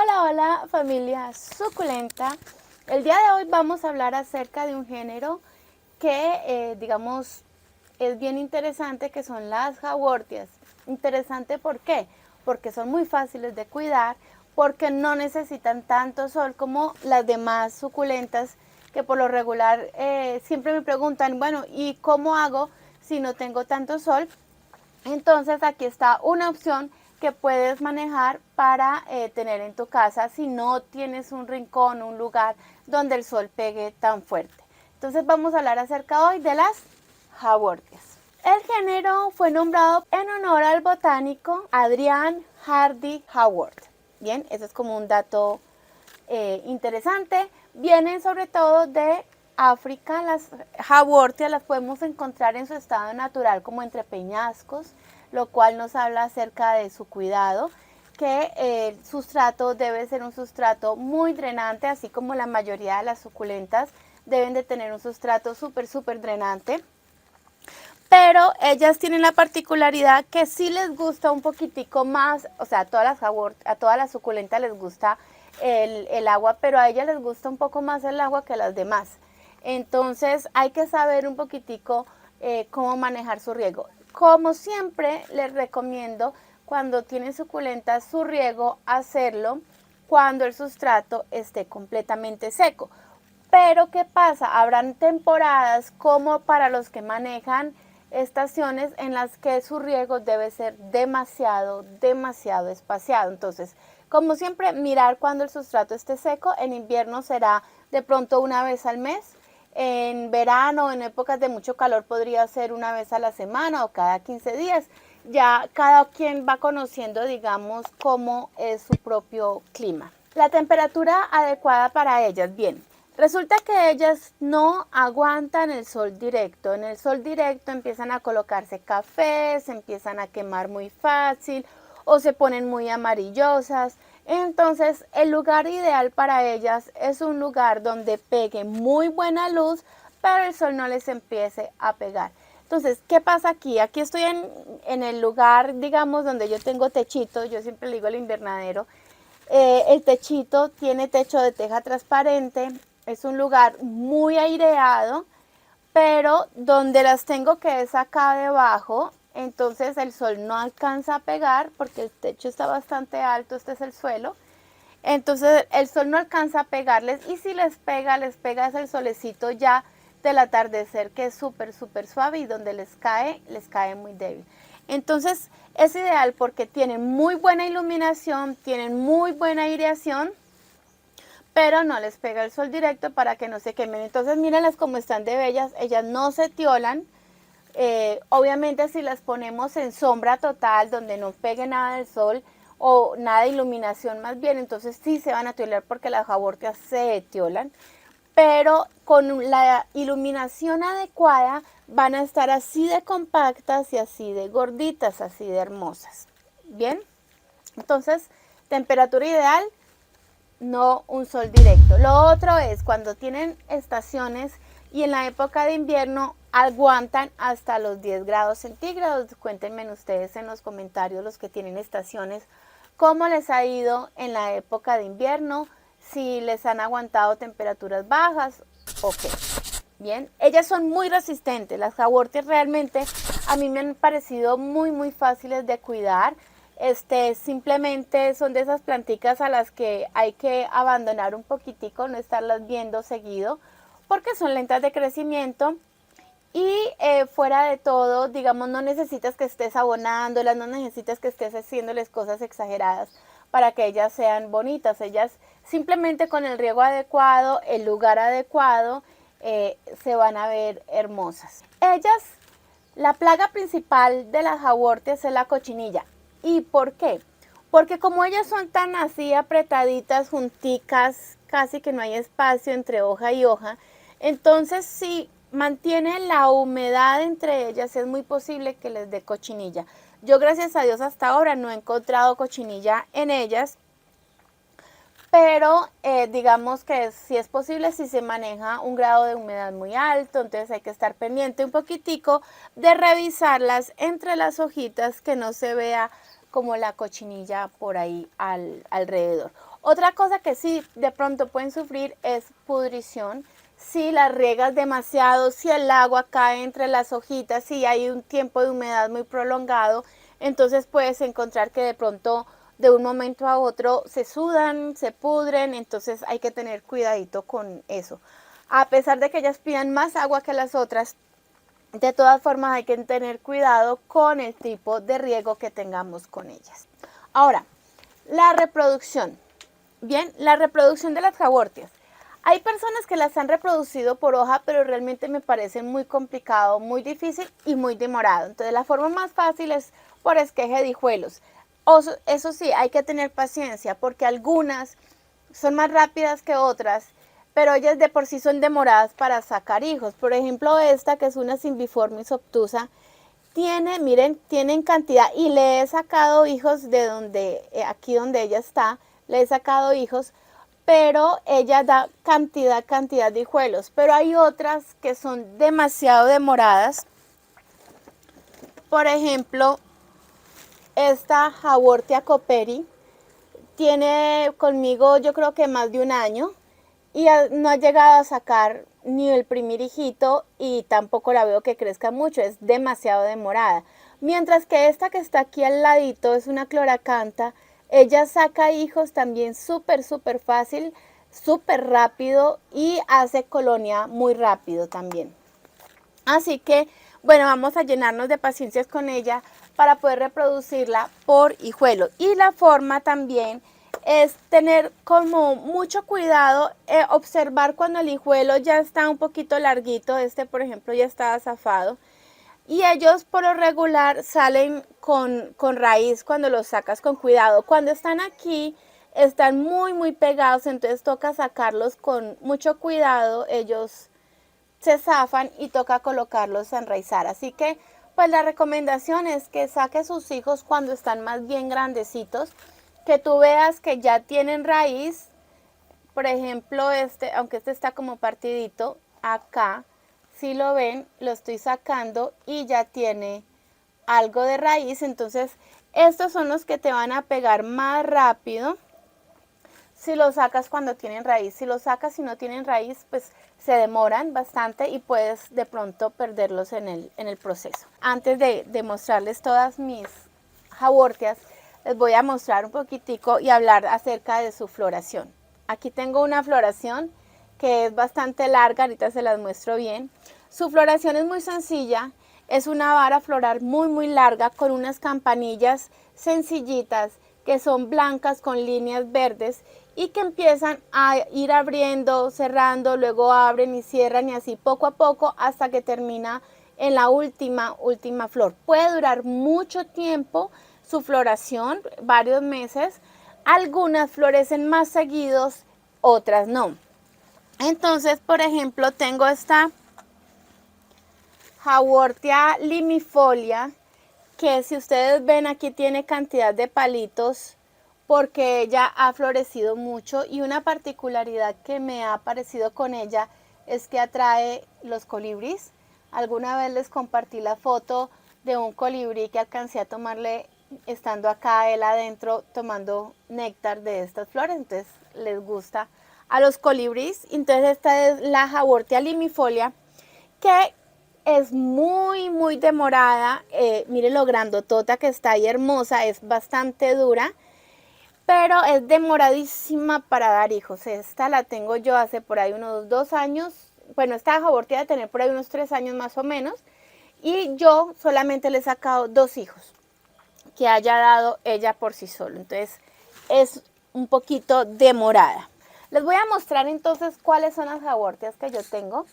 Hola, hola familia suculenta. El día de hoy vamos a hablar acerca de un género que digamos es bien interesante, que son las jawortias. Interesante, ¿por qué? Porque son muy fáciles de cuidar, porque no necesitan tanto sol como las demás suculentas, que por lo regular siempre me preguntan, bueno, ¿y cómo hago si no tengo tanto sol? Entonces aquí está una opción que puedes manejar para tener en tu casa si no tienes un rincón, un lugar donde el sol pegue tan fuerte. Entonces vamos a hablar acerca hoy de las jawortias. El género fue nombrado en honor al botánico Adrian Hardy Howard. Bien, eso es como un dato interesante. Vienen sobre todo de África. Las jawortias las podemos encontrar en su estado natural como entre peñascos, lo cual nos habla acerca de su cuidado, que el sustrato debe ser un sustrato muy drenante, así como la mayoría de las suculentas deben de tener un sustrato súper drenante. Pero ellas tienen la particularidad que sí les gusta un poquitico más, o sea, a todas las suculentas les gusta el agua, pero a ellas les gusta un poco más el agua que a las demás. Entonces hay que saber un poquitico cómo manejar su riego. Como siempre les recomiendo, cuando tienen suculentas su riego, hacerlo cuando el sustrato esté completamente seco. Pero ¿qué pasa? Habrán temporadas como para los que manejan estaciones en las que su riego debe ser demasiado espaciado. Entonces, como siempre, mirar cuando el sustrato esté seco. En invierno será de pronto una vez al mes. En verano, en épocas de mucho calor, podría ser una vez a la semana o cada 15 días. Ya cada quien va conociendo, digamos, cómo es su propio clima. La temperatura adecuada para ellas, bien. Resulta que ellas no aguantan el sol directo. En el sol directo empiezan a colocarse cafés, se empiezan a quemar muy fácil o se ponen muy amarillosas. Entonces, el lugar ideal para ellas es un lugar donde pegue muy buena luz, pero el sol no les empiece a pegar. Entonces, ¿qué pasa aquí? Aquí estoy en el lugar, digamos, donde yo tengo techito. Yo siempre le digo el invernadero. El techito tiene techo de teja transparente, es un lugar muy aireado, pero donde las tengo, que es acá debajo, entonces el sol no alcanza a pegar porque el techo está bastante alto, este es el suelo. Entonces el sol no alcanza a pegarles, y si les pega es el solecito ya del atardecer, que es súper suave, y donde les cae muy débil. Entonces es ideal porque tienen muy buena iluminación, tienen muy buena aireación, pero no les pega el sol directo para que no se quemen. Entonces mírenlas como están de bellas, ellas no se tiolan. Obviamente si las ponemos en sombra total, donde no pegue nada del sol o nada de iluminación más bien, entonces sí se van a tiolar porque las jawortias se tiolan. Pero con la iluminación adecuada van a estar así de compactas y así de gorditas, así de hermosas. Bien, entonces temperatura ideal, no un sol directo. Lo otro es cuando tienen estaciones y en la época de invierno aguantan hasta los 10 grados centígrados. Cuéntenme ustedes en los comentarios, los que tienen estaciones, cómo les ha ido en la época de invierno, si les han aguantado temperaturas bajas o qué. Bien, ellas son muy resistentes. Las jawortias realmente a mí me han parecido muy fáciles de cuidar. Simplemente son de esas planticas a las que hay que abandonar un poquitico, no estarlas viendo seguido, porque son lentas de crecimiento. Y fuera de todo, digamos, no necesitas que estés abonándolas, no necesitas que estés haciéndoles cosas exageradas para que ellas sean bonitas. Ellas simplemente con el riego adecuado, el lugar adecuado, se van a ver hermosas. Ellas, la plaga principal de las jawortias es la cochinilla. ¿Y por qué? Porque como ellas son tan así apretaditas, junticas, casi que no hay espacio entre hoja y hoja, entonces si mantienen la humedad entre ellas, es muy posible que les dé cochinilla. Yo, gracias a Dios, hasta ahora no he encontrado cochinilla en ellas, pero digamos que si es posible, si se maneja un grado de humedad muy alto, entonces hay que estar pendiente un poquitico de revisarlas entre las hojitas, que no se vea como la cochinilla por ahí alrededor. Otra cosa que sí de pronto pueden sufrir es pudrición. Si las riegas demasiado, si el agua cae entre las hojitas, si hay un tiempo de humedad muy prolongado, entonces puedes encontrar que de pronto de un momento a otro se sudan, se pudren, entonces hay que tener cuidadito con eso. A pesar de que ellas pidan más agua que las otras, de todas formas hay que tener cuidado con el tipo de riego que tengamos con ellas. Ahora, la reproducción. Bien, la reproducción de las jabortias. Hay personas que las han reproducido por hoja, pero realmente me parece muy complicado, muy difícil y muy demorado. Entonces la forma más fácil es por esqueje de hijuelos. Eso sí, hay que tener paciencia porque algunas son más rápidas que otras, pero ellas de por sí son demoradas para sacar hijos. Por ejemplo, esta que es una Cymbiformis obtusa, miren, tienen cantidad y le he sacado hijos de donde, aquí donde ella está, le he sacado hijos, pero ella da cantidad de hijuelos. Pero hay otras que son demasiado demoradas. Por ejemplo, esta Haworthia cooperi tiene conmigo yo creo que más de un año y no ha llegado a sacar ni el primer hijito y tampoco la veo que crezca mucho, es demasiado demorada. Mientras que esta que está aquí al ladito es una cloracantha, ella saca hijos también súper fácil, súper rápido y hace colonia muy rápido también. Así que, bueno, vamos a llenarnos de paciencia con ella para poder reproducirla por hijuelo. Y la forma también es tener como mucho cuidado, observar cuando el hijuelo ya está un poquito larguito, este por ejemplo ya está azafado. Y ellos por lo regular salen con raíz cuando los sacas con cuidado. Cuando están aquí están muy pegados, entonces toca sacarlos con mucho cuidado. Ellos se zafan y toca colocarlos a enraizar. Así que pues la recomendación es que saque sus hijos cuando están más bien grandecitos, que tú veas que ya tienen raíz. Por ejemplo, aunque este está como partidito, acá, si lo ven, lo estoy sacando y ya tiene algo de raíz. Entonces, estos son los que te van a pegar más rápido si los sacas cuando tienen raíz. Si los sacas y no tienen raíz, pues se demoran bastante y puedes de pronto perderlos en el proceso. Antes de mostrarles todas mis hawortias, les voy a mostrar un poquitico y hablar acerca de su floración. Aquí tengo una floración que es bastante larga, ahorita se las muestro bien. Su floración es muy sencilla, es una vara floral muy larga con unas campanillas sencillitas que son blancas con líneas verdes y que empiezan a ir abriendo, cerrando, luego abren y cierran y así poco a poco hasta que termina en la última flor. Puede durar mucho tiempo su floración, varios meses. Algunas florecen más seguidos, otras no. Entonces, por ejemplo, tengo esta Haworthia limifolia, que si ustedes ven aquí tiene cantidad de palitos porque ella ha florecido mucho y una particularidad que me ha parecido con ella es que atrae los colibríes. Alguna vez les compartí la foto de un colibrí que alcancé a tomarle estando acá él adentro tomando néctar de estas flores, entonces les gusta a los colibríes. Entonces esta es la Haworthia limifolia, que es muy demorada. Miren lo grandotota que está ahí, hermosa, es bastante dura, pero es demoradísima para dar hijos. Esta la tengo yo hace por ahí unos 2 años, bueno, esta Haworthia de tener por ahí unos 3 años más o menos, y yo solamente le he sacado 2 hijos que haya dado ella por sí solo, entonces es un poquito demorada. Les voy a mostrar entonces cuáles son las Haworthias que yo tengo.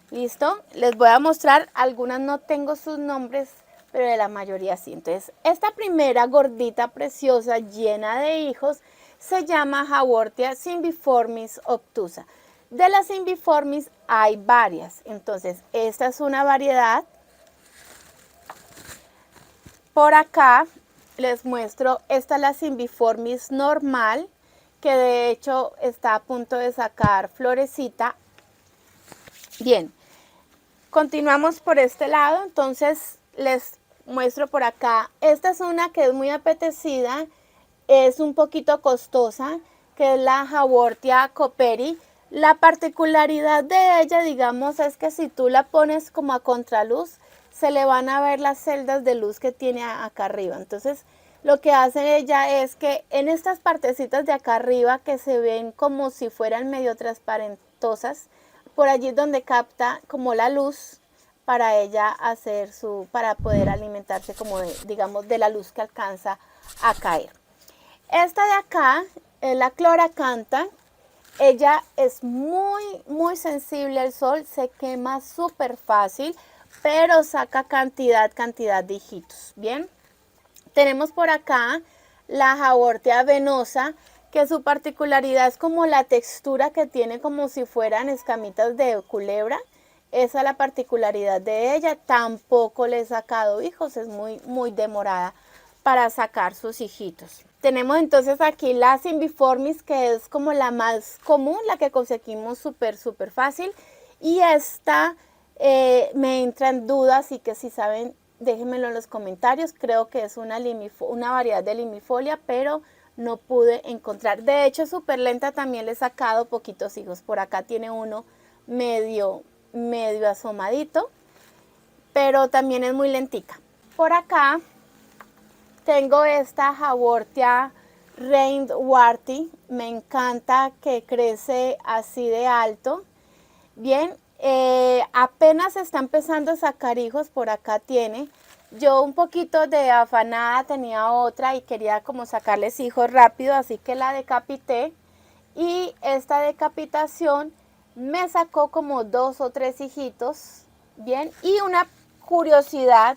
¿Listo? Les voy a mostrar, algunas no tengo sus nombres, pero de la mayoría sí. Entonces, esta primera gordita, preciosa, llena de hijos, se llama Haworthia Cymbiformis obtusa. De las Cymbiformis hay varias. Entonces, esta es una variedad. Por acá les muestro, esta es la Cymbiformis normal, que de hecho está a punto de sacar florecita. Bien, continuamos por este lado, entonces les muestro por acá. Esta es una que es muy apetecida, es un poquito costosa, que es la Haworthia cooperi. La particularidad de ella, digamos, es que si tú la pones como a contraluz, se le van a ver las celdas de luz que tiene acá arriba. Entonces, lo que hace ella es que en estas partecitas de acá arriba que se ven como si fueran medio transparentosas, por allí es donde capta como la luz para ella hacer para poder alimentarse como digamos, de la luz que alcanza a caer. Esta de acá es la cloracantha. Ella es muy sensible al sol, se quema súper fácil, pero saca cantidad de hijitos, ¿bien? Tenemos por acá la Haworthia venosa, que su particularidad es como la textura que tiene como si fueran escamitas de culebra. Esa es la particularidad de ella. Tampoco le he sacado hijos, es muy demorada para sacar sus hijitos. Tenemos entonces aquí la Cymbiformis, que es como la más común, la que conseguimos súper fácil. Y esta me entra en duda, así que si saben, déjenmelo en los comentarios. Creo que es una variedad de limifolia, pero no pude encontrar. De hecho, súper lenta también le he sacado poquitos hijos. Por acá tiene uno medio asomadito, pero también es muy lentica. Por acá tengo esta Haworthia Reinwarti, me encanta que crece así de alto. Bien, apenas está empezando a sacar hijos, por acá tiene. Yo un poquito de afanada tenía otra y quería como sacarles hijos rápido, así que la decapité. Y esta decapitación me sacó como 2 o 3 hijitos, bien. Y una curiosidad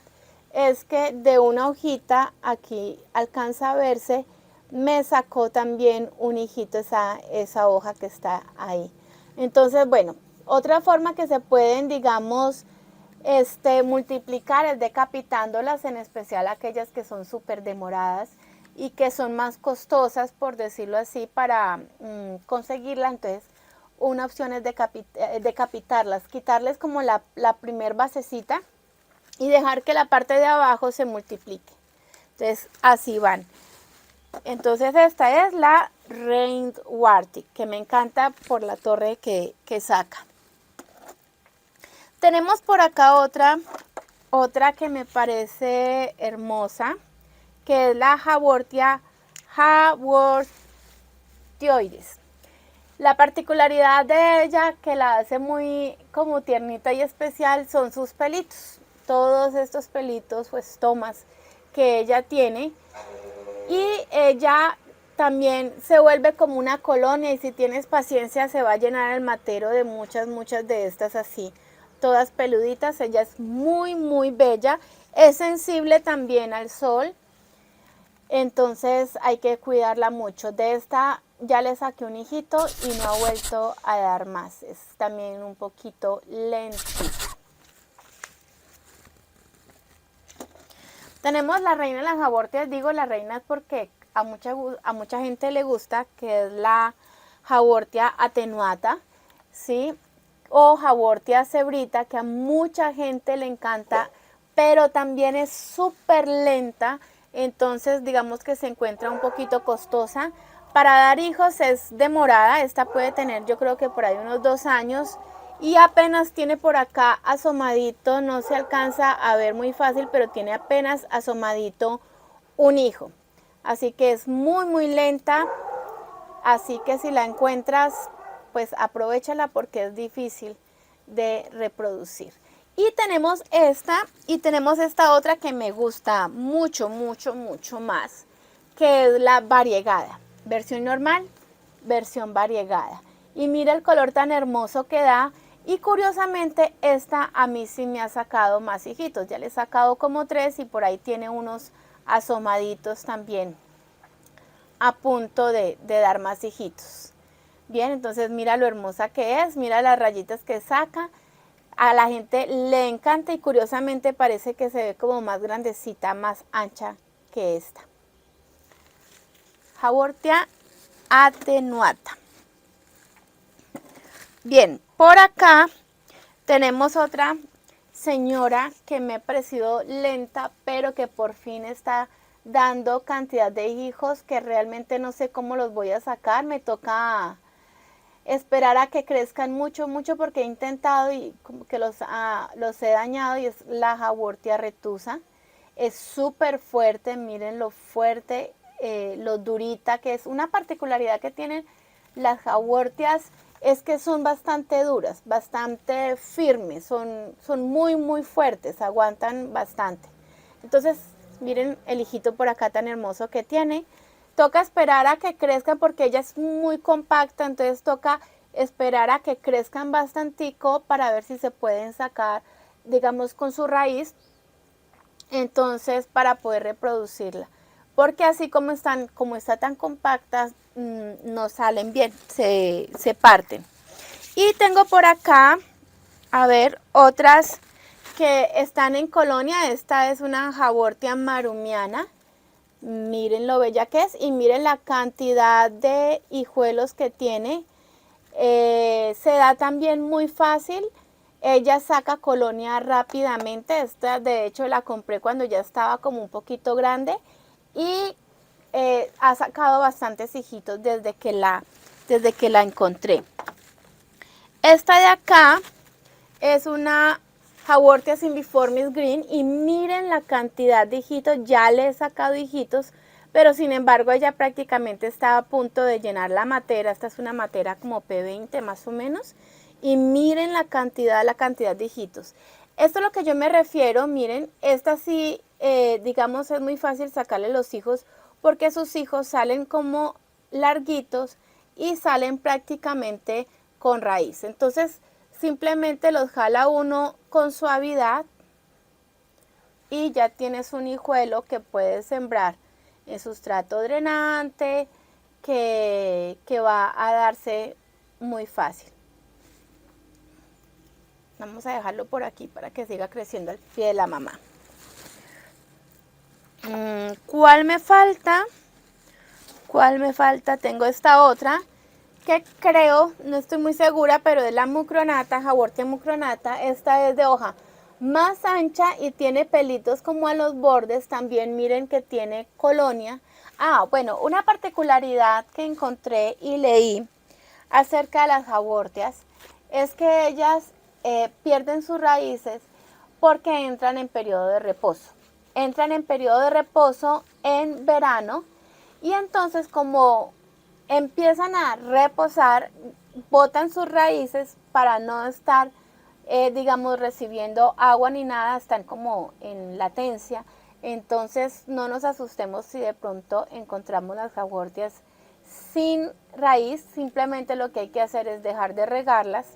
es que de una hojita, aquí alcanza a verse, me sacó también un hijito esa hoja que está ahí. Entonces, bueno, otra forma que se pueden, digamos, multiplicar es decapitándolas, en especial aquellas que son súper demoradas y que son más costosas, por decirlo así, para conseguirla. Entonces, una opción es decapitarlas, quitarles como la primer basecita y dejar que la parte de abajo se multiplique. Entonces, así van. Entonces, esta es la Reinwarti, que me encanta por la torre que saca. Tenemos por acá otra que me parece hermosa, que es la Haworthia haworthioides. La particularidad de ella, que la hace muy como tiernita y especial, son sus pelitos. Todos estos pelitos o estomas que ella tiene. Y ella también se vuelve como una colonia, y si tienes paciencia se va a llenar el matero de muchas de estas así, todas peluditas. Ella es muy bella, es sensible también al sol, entonces hay que cuidarla mucho. De esta ya le saqué un hijito y no ha vuelto a dar más, es también un poquito lentita. Tenemos la reina de las Haworthias, digo la reina es porque a mucha gente le gusta, que es la Haworthia attenuata, ¿sí? O Haworthia zebrita, que a mucha gente le encanta, pero también es súper lenta, entonces digamos que se encuentra un poquito costosa. Para dar hijos es demorada, esta puede tener yo creo que por ahí unos 2 años, y apenas tiene por acá asomadito, no se alcanza a ver muy fácil, pero tiene apenas asomadito un hijo. Así que es muy lenta, así que si la encuentras, pues aprovéchala porque es difícil de reproducir. Y tenemos esta otra que me gusta mucho más, que es la variegada. Versión normal, versión variegada. Y mira el color tan hermoso que da. Y curiosamente esta a mí sí me ha sacado más hijitos. Ya le he sacado como 3 y por ahí tiene unos asomaditos también a punto de dar más hijitos. Bien, entonces mira lo hermosa que es, mira las rayitas que saca. A la gente le encanta y curiosamente parece que se ve como más grandecita, más ancha que esta. Haworthia attenuata. Bien, por acá tenemos otra señora que me ha parecido lenta, pero que por fin está dando cantidad de hijos que realmente no sé cómo los voy a sacar. Me toca esperar a que crezcan mucho, mucho, porque he intentado y como que los he dañado, y es la Haworthia retusa. Es súper fuerte, miren lo fuerte, lo durita que es. Una particularidad que tienen las Haworthias es que son bastante duras, bastante firmes, son muy, muy fuertes, aguantan bastante. Entonces, miren el hijito por acá tan hermoso que tiene. Toca esperar a que crezcan porque ella es muy compacta, entonces toca esperar a que crezcan bastantico para ver si se pueden sacar, digamos, con su raíz, entonces para poder reproducirla. Porque así como está tan compactas, no salen bien, se parten. Y tengo por acá, a ver, otras que están en colonia. Esta es una Haworthia marumiana. Miren lo bella que es y miren la cantidad de hijuelos que tiene. Se da también muy fácil. Ella saca colonia rápidamente. Esta de hecho la compré cuando ya estaba como un poquito grande y ha sacado bastantes hijitos desde que la encontré. Esta de acá es una Haworthia cymbiformis green y miren la cantidad de hijitos. Ya le he sacado hijitos, pero sin embargo ella prácticamente estaba a punto de llenar la matera. Esta es una matera como P20 más o menos, y miren la cantidad de hijitos. Esto es lo que yo me refiero. Miren, esta sí, digamos, es muy fácil sacarle los hijos porque sus hijos salen como larguitos y salen prácticamente con raíz. Entonces simplemente los jala uno con suavidad y ya tienes un hijuelo que puedes sembrar en sustrato drenante, que va a darse muy fácil. Vamos a dejarlo por aquí para que siga creciendo al pie de la mamá. ¿Cuál me falta? ¿Cuál me falta? Tengo esta otra que creo, no estoy muy segura, pero es la mucronata, Haworthia mucronata. Esta es de hoja más ancha y tiene pelitos como a los bordes. También miren que tiene colonia. Bueno, una particularidad que encontré y leí acerca de las Haworthias es que ellas pierden sus raíces porque entran en periodo de reposo. Entran en periodo de reposo en verano y entonces como empiezan a reposar, botan sus raíces para no estar, digamos, recibiendo agua ni nada, están como en latencia. Entonces no nos asustemos si de pronto encontramos las Haworthias sin raíz. Simplemente lo que hay que hacer es dejar de regarlas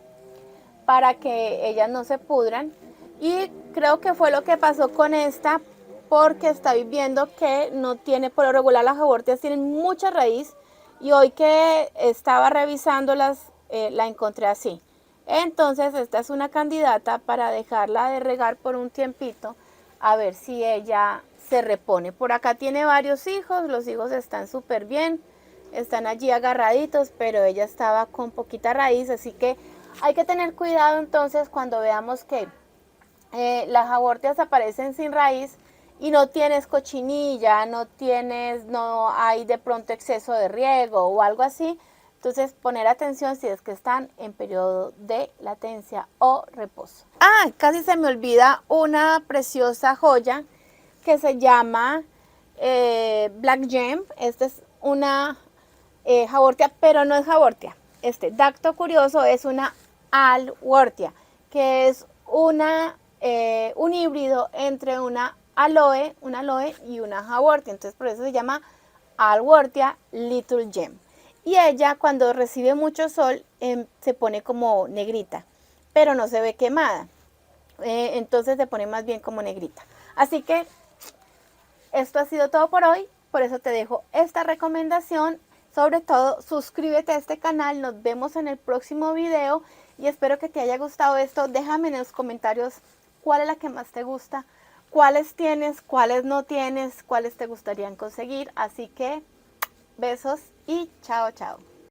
para que ellas no se pudran. Y creo que fue lo que pasó con esta, porque estáis viendo que no tiene, por lo regular las Haworthias tienen mucha raíz, y hoy que estaba revisándolas la encontré así. Entonces esta es una candidata para dejarla de regar por un tiempito, a ver si ella se repone. Por acá tiene varios hijos, los hijos están súper bien, están allí agarraditos, pero ella estaba con poquita raíz, así que hay que tener cuidado entonces cuando veamos que las Haworthias aparecen sin raíz y no tienes cochinilla, no hay de pronto exceso de riego o algo así. Entonces poner atención si es que están en periodo de latencia o reposo. Casi se me olvida una preciosa joya que se llama Black Gem. Esta es una Haworthia, pero no es Haworthia. Dacto curioso es una Alworthia, que es un híbrido entre una aloe y una Haworthia. Entonces por eso se llama Alworthia Little Gem. Y ella cuando recibe mucho sol se pone como negrita, pero no se ve quemada. Entonces se pone más bien como negrita. Así que esto ha sido todo por hoy. Por eso te dejo esta recomendación. Sobre todo, suscríbete a este canal. Nos vemos en el próximo video. Y espero que te haya gustado esto. Déjame en los comentarios cuál es la que más te gusta, cuáles tienes, cuáles no tienes, cuáles te gustarían conseguir. Así que besos y chao, chao.